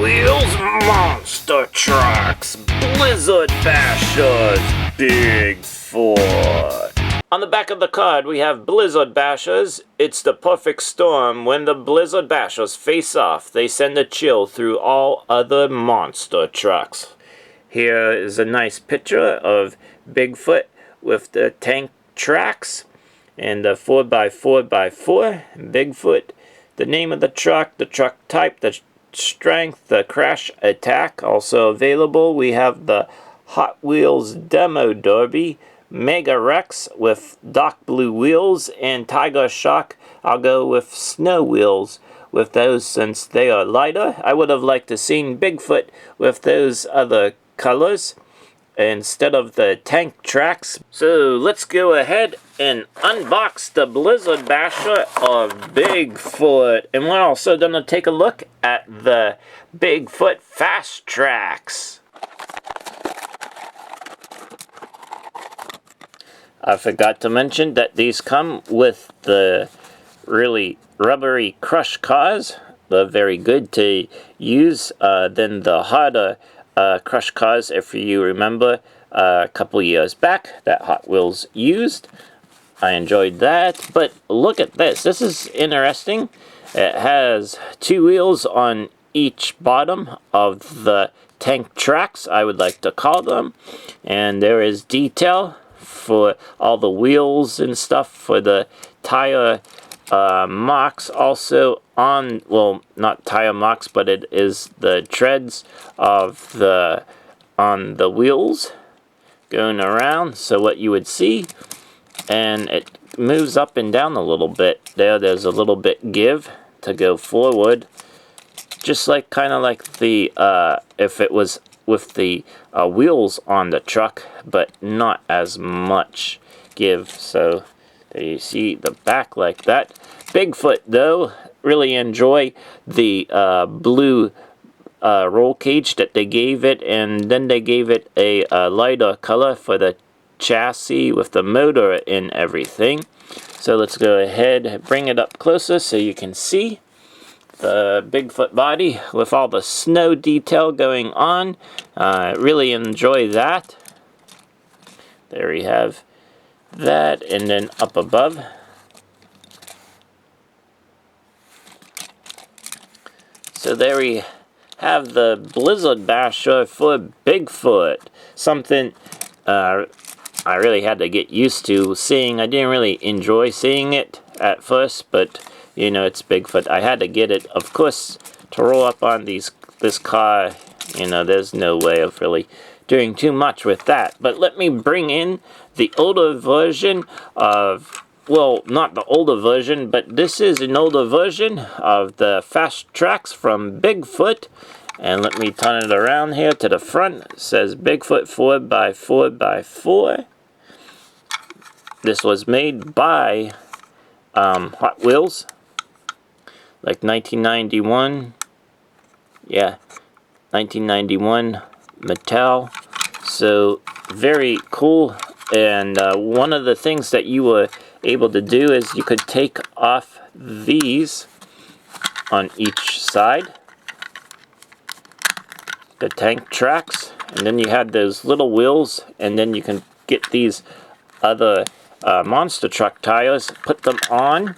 Wheels Monster Trucks Blizzard Bashers Bigfoot. On the back of the card we have Blizzard Bashers. It's the perfect storm. When the Blizzard Bashers face off, they send a chill through all other monster trucks. Here is a nice picture of Bigfoot with the tank tracks and the 4x4x4 Bigfoot. The name of the truck type, the strength, the crash attack. Also available, we have the Hot Wheels Demo Derby Mega Rex with dark blue wheels and Tiger Shock. I'll go with snow wheels with those since they are lighter. I would have liked to seen Bigfoot with those other colors instead of the tank tracks. So let's go ahead and unbox the Blizzard Basher of Bigfoot. And we're also going to take a look at the Bigfoot Fast Tracks. I forgot to mention that these come with the really rubbery crush cars. They're very good to use than the harder crush cars, if you remember a couple years back that Hot Wheels used. I enjoyed that. But look at this. This is interesting. It has two wheels on each bottom of the tank tracks, I would like to call them. And there is detail for all the wheels and stuff for the tire marks also on, well, not tire marks, but it is the treads of the on the wheels going around. So what you would see, and it moves up and down a little bit. There's a little bit give to go forward, just like kind of like the if it was with the wheels on the truck, but not as much give. So there you see the back like that. Bigfoot though, really enjoy the blue roll cage that they gave it, and then they gave it a lighter color for the chassis with the motor and everything. So let's go ahead and bring it up closer so you can see the Bigfoot body with all the snow detail going on. Really enjoy that. There we have that, and then up above, so there we have the Blizzard Basher for Bigfoot. Something I really had to get used to seeing. I didn't really enjoy seeing it at first, but you know, it's Bigfoot. I had to get it, of course, to roll up on this car. You know, there's no way of really doing too much with that. But let me bring in the older version of, well, not the older version, but this is an older version of the Fast Tracks from Bigfoot. And let me turn it around here to the front. It says Bigfoot 4x4x4. This was made by Hot Wheels, like 1991. Yeah, 1991 Mattel. So very cool. And one of the things that you were able to do is you could take off these on each side, the tank tracks, and then you had those little wheels, and then you can get these other monster truck tires, put them on,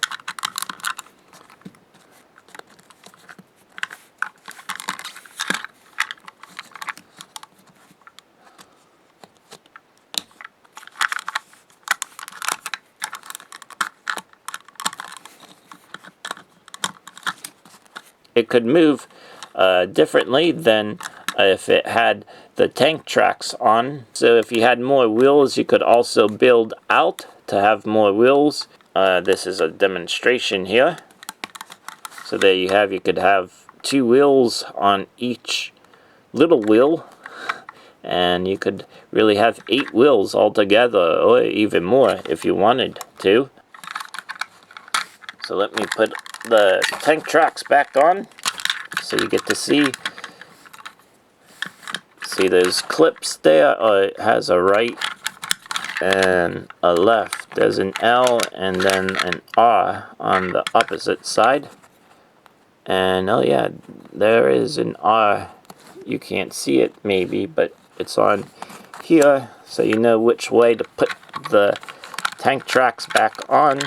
it could move differently than if it had the tank tracks on. So if you had more wheels, you could also build out to have more wheels. This is a demonstration here. So there you have, you could have two wheels on each little wheel, and you could really have 8 wheels altogether, or even more if you wanted to. So let me put the tank tracks back on so you get to see those clips there. It has a right and a left. There's an L and then an R on the opposite side. And oh yeah, there is an R. You can't see it maybe, but it's on here, so you know which way to put the tank tracks back on.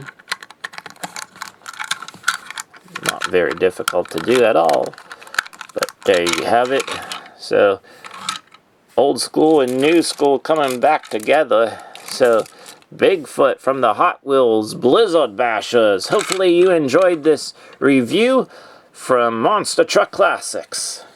Not very difficult to do at all, but there you have it. So old school and new school coming back together. So Bigfoot from the Hot Wheels Blizzard Bashers. Hopefully you enjoyed this review from Monster Truck Classics.